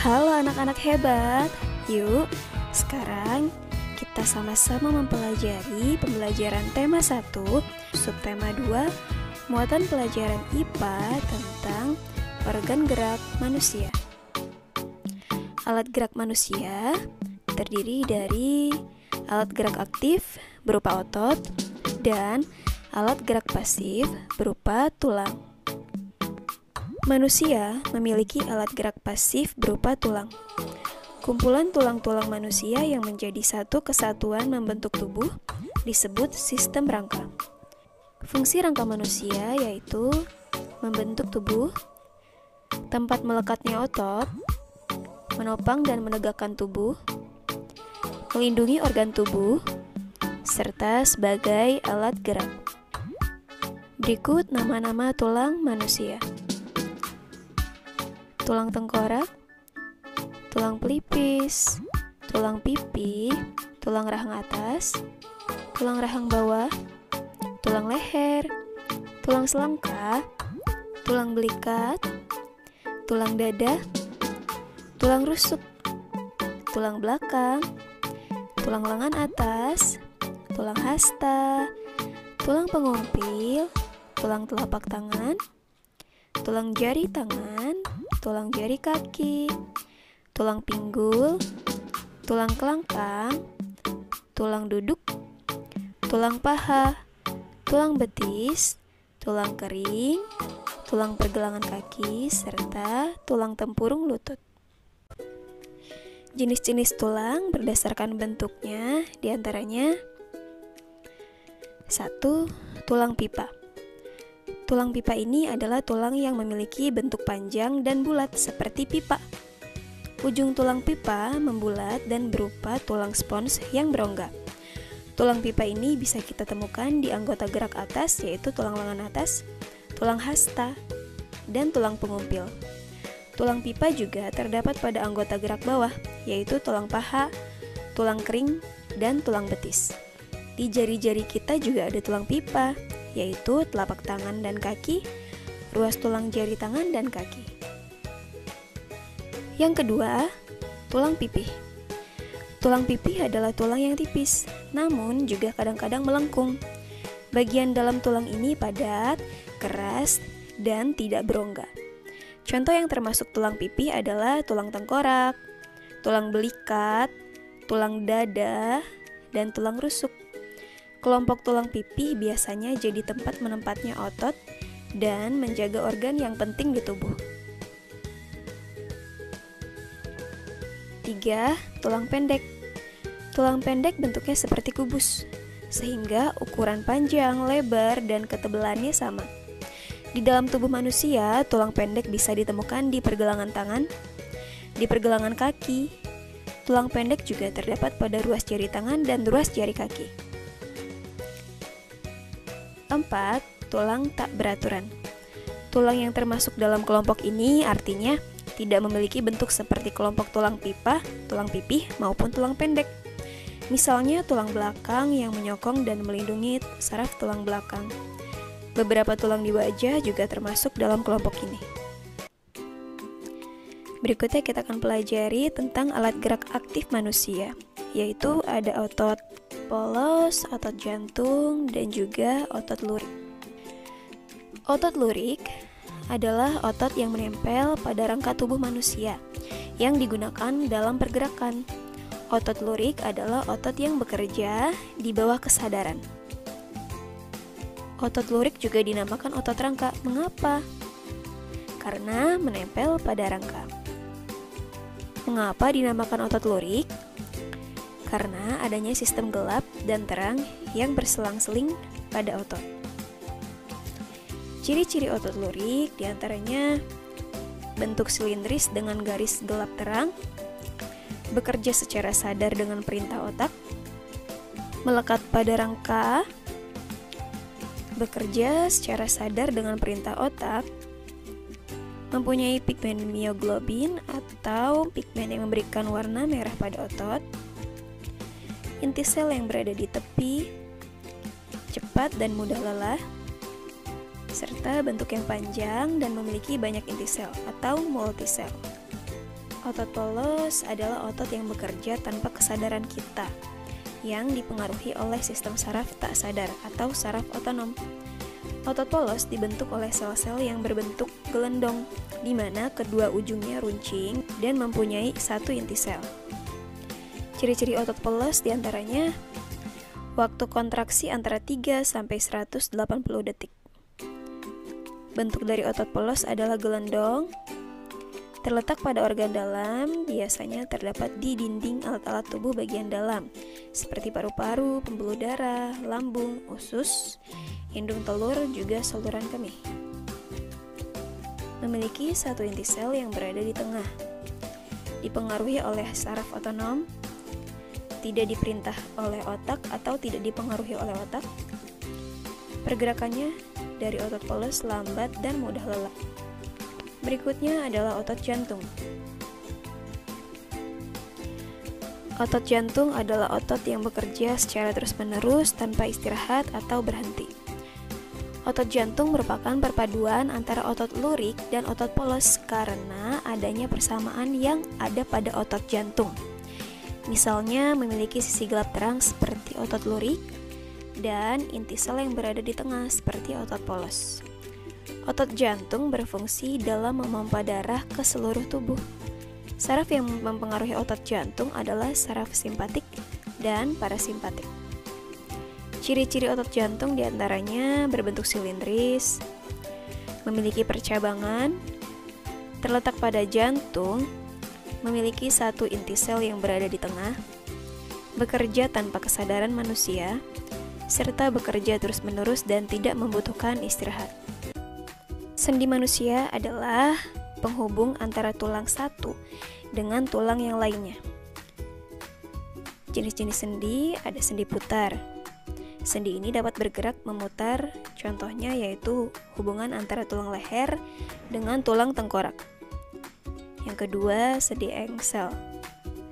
Halo anak-anak hebat, yuk sekarang kita sama-sama mempelajari pembelajaran tema 1, subtema 2, muatan pelajaran IPA tentang organ gerak manusia. Alat gerak manusia terdiri dari alat gerak aktif berupa otot dan alat gerak pasif berupa tulang. Manusia memiliki alat gerak pasif berupa tulang. Kumpulan tulang-tulang manusia yang menjadi satu kesatuan membentuk tubuh disebut sistem rangka. Fungsi rangka manusia yaitu membentuk tubuh, tempat melekatnya otot, menopang dan menegakkan tubuh, melindungi organ tubuh, serta sebagai alat gerak. Berikut nama-nama tulang manusia. Tulang tengkorak, tulang pelipis, tulang pipi, tulang rahang atas, tulang rahang bawah, tulang leher, tulang selangkah, tulang belikat, tulang dada, tulang rusuk, tulang belakang, tulang lengan atas, tulang hasta, tulang pengumpil, tulang telapak tangan, tulang jari tangan, tulang jari kaki, tulang pinggul, tulang kelangkang, tulang duduk, tulang paha, tulang betis, tulang kering, tulang pergelangan kaki, serta tulang tempurung lutut. Jenis-jenis tulang berdasarkan bentuknya diantaranya 1. Tulang pipa. Tulang pipa ini adalah tulang yang memiliki bentuk panjang dan bulat seperti pipa. Ujung tulang pipa membulat dan berupa tulang spons yang berongga. Tulang pipa ini bisa kita temukan di anggota gerak atas yaitu tulang lengan atas, tulang hasta, dan tulang pengumpil. Tulang pipa juga terdapat pada anggota gerak bawah yaitu tulang paha, tulang kering, dan tulang betis. Di jari-jari kita juga ada tulang pipa, yaitu telapak tangan dan kaki, ruas tulang jari tangan dan kaki. Yang kedua, tulang pipih. Tulang pipih adalah tulang yang tipis, namun juga kadang-kadang melengkung. Bagian dalam tulang ini padat, keras, dan tidak berongga. Contoh yang termasuk tulang pipih adalah tulang tengkorak, tulang belikat, tulang dada, dan tulang rusuk. Kelompok tulang pipih biasanya jadi tempat menempatnya otot dan menjaga organ yang penting di tubuh. 3. Tulang pendek. Tulang pendek bentuknya seperti kubus, sehingga ukuran panjang, lebar, dan ketebalannya sama. Di dalam tubuh manusia, tulang pendek bisa ditemukan di pergelangan tangan, di pergelangan kaki. Tulang pendek juga terdapat pada ruas jari tangan dan ruas jari kaki. 4. Tulang tak beraturan. Tulang yang termasuk dalam kelompok ini artinya tidak memiliki bentuk seperti kelompok tulang pipa, tulang pipih, maupun tulang pendek. Misalnya tulang belakang yang menyokong dan melindungi saraf tulang belakang. Beberapa tulang di wajah juga termasuk dalam kelompok ini. Berikutnya kita akan pelajari tentang alat gerak aktif manusia, yaitu ada otot polos, otot jantung, dan juga otot lurik. Otot lurik adalah otot yang menempel pada rangka tubuh manusia yang digunakan dalam pergerakan. Otot lurik adalah otot yang bekerja di bawah kesadaran. Otot lurik juga dinamakan otot rangka. Mengapa? Karena menempel pada rangka. Mengapa dinamakan otot lurik? Karena adanya sistem gelap dan terang yang berselang-seling pada otot. Ciri-ciri otot lurik diantaranya bentuk silindris dengan garis gelap terang, bekerja secara sadar dengan perintah otak, melekat pada rangka, bekerja secara sadar dengan perintah otak, mempunyai pigmen mioglobin atau pigmen yang memberikan warna merah pada otot, inti sel yang berada di tepi, cepat dan mudah lelah, serta bentuk yang panjang dan memiliki banyak inti sel atau multisel. Otot polos adalah otot yang bekerja tanpa kesadaran kita, yang dipengaruhi oleh sistem saraf tak sadar atau saraf otonom. Otot polos dibentuk oleh sel-sel yang berbentuk gelendong, di mana kedua ujungnya runcing dan mempunyai satu inti sel. Ciri-ciri otot polos diantaranya waktu kontraksi antara 3 sampai 180 detik. Bentuk dari otot polos adalah gelendong, terletak pada organ dalam, biasanya terdapat di dinding alat-alat tubuh bagian dalam, seperti paru-paru, pembuluh darah, lambung, usus, indung telur, juga saluran kemih. Memiliki satu inti sel yang berada di tengah. Dipengaruhi oleh saraf otonom, tidak diperintah oleh otak atau tidak dipengaruhi oleh otak. Pergerakannya dari otot polos lambat dan mudah lelah. Berikutnya adalah otot jantung. Otot jantung adalah otot yang bekerja secara terus-menerus tanpa istirahat atau berhenti. Otot jantung merupakan perpaduan antara otot lurik dan otot polos karena adanya persamaan yang ada pada otot jantung. Misalnya memiliki sisi gelap terang seperti otot lurik dan inti sel yang berada di tengah seperti otot polos. Otot jantung berfungsi dalam memompa darah ke seluruh tubuh. Saraf yang mempengaruhi otot jantung adalah saraf simpatik dan parasimpatik. Ciri-ciri otot jantung diantaranya berbentuk silindris, memiliki percabangan, terletak pada jantung, memiliki satu inti sel yang berada di tengah, bekerja tanpa kesadaran manusia, serta bekerja terus-menerus dan tidak membutuhkan istirahat. Sendi manusia adalah penghubung antara tulang satu dengan tulang yang lainnya. Jenis-jenis sendi ada sendi putar. Sendi ini dapat bergerak memutar, contohnya yaitu hubungan antara tulang leher dengan tulang tengkorak. Yang kedua, sendi engsel.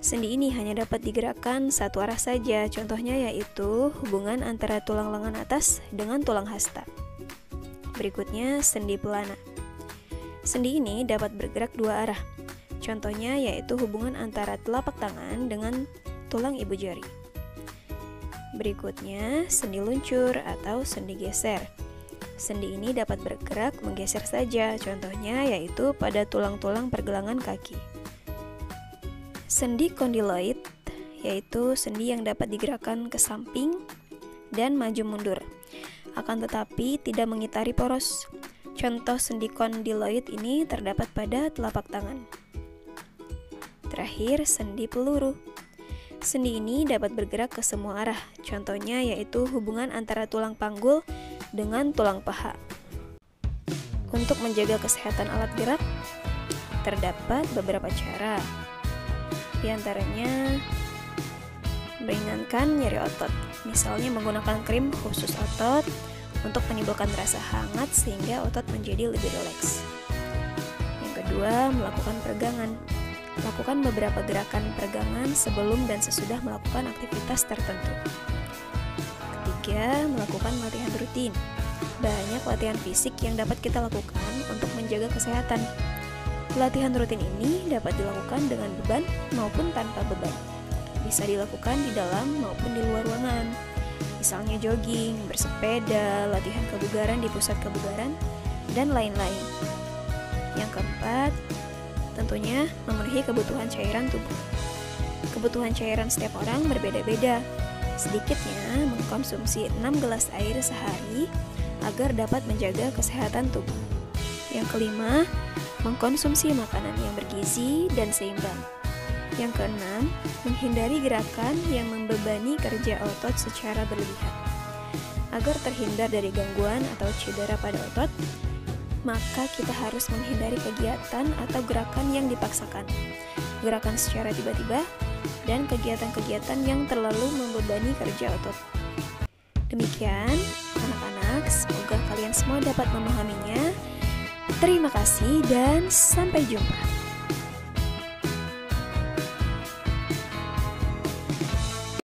Sendi ini hanya dapat digerakkan satu arah saja, contohnya yaitu hubungan antara tulang lengan atas dengan tulang hasta. Berikutnya, sendi pelana. Sendi ini dapat bergerak dua arah, contohnya yaitu hubungan antara telapak tangan dengan tulang ibu jari. Berikutnya, sendi luncur atau sendi geser. Sendi ini dapat bergerak menggeser saja, contohnya yaitu pada tulang-tulang pergelangan kaki. Sendi kondiloid yaitu sendi yang dapat digerakkan ke samping dan maju mundur, akan tetapi tidak mengitari poros. Contoh sendi kondiloid ini terdapat pada telapak tangan. Terakhir, sendi peluru. Sendi ini dapat bergerak ke semua arah, contohnya yaitu hubungan antara tulang panggul dengan tulang paha. Untuk menjaga kesehatan alat gerak, terdapat beberapa cara. Di antaranya, meringankan nyeri otot, misalnya menggunakan krim khusus otot untuk menimbulkan rasa hangat sehingga otot menjadi lebih rileks. Yang kedua, melakukan peregangan. Lakukan beberapa gerakan peregangan sebelum dan sesudah melakukan aktivitas tertentu. Ketiga, melakukan latihan rutin. Banyak latihan fisik yang dapat kita lakukan untuk menjaga kesehatan. Latihan rutin ini dapat dilakukan dengan beban maupun tanpa beban. Bisa dilakukan di dalam maupun di luar ruangan. Misalnya jogging, bersepeda, latihan kebugaran di pusat kebugaran, dan lain-lain. Yang keempat, tentunya memenuhi kebutuhan cairan tubuh. Kebutuhan cairan setiap orang berbeda-beda. Sedikitnya mengkonsumsi 6 gelas air sehari agar dapat menjaga kesehatan tubuh. Yang kelima, mengkonsumsi makanan yang bergizi dan seimbang. Yang keenam, menghindari gerakan yang membebani kerja otot secara berlebihan. Agar terhindar dari gangguan atau cedera pada otot, maka kita harus menghindari kegiatan atau gerakan yang dipaksakan, gerakan secara tiba-tiba, dan kegiatan-kegiatan yang terlalu membebani kerja otot. Demikian, anak-anak, semoga kalian semua dapat memahaminya. Terima kasih dan sampai jumpa.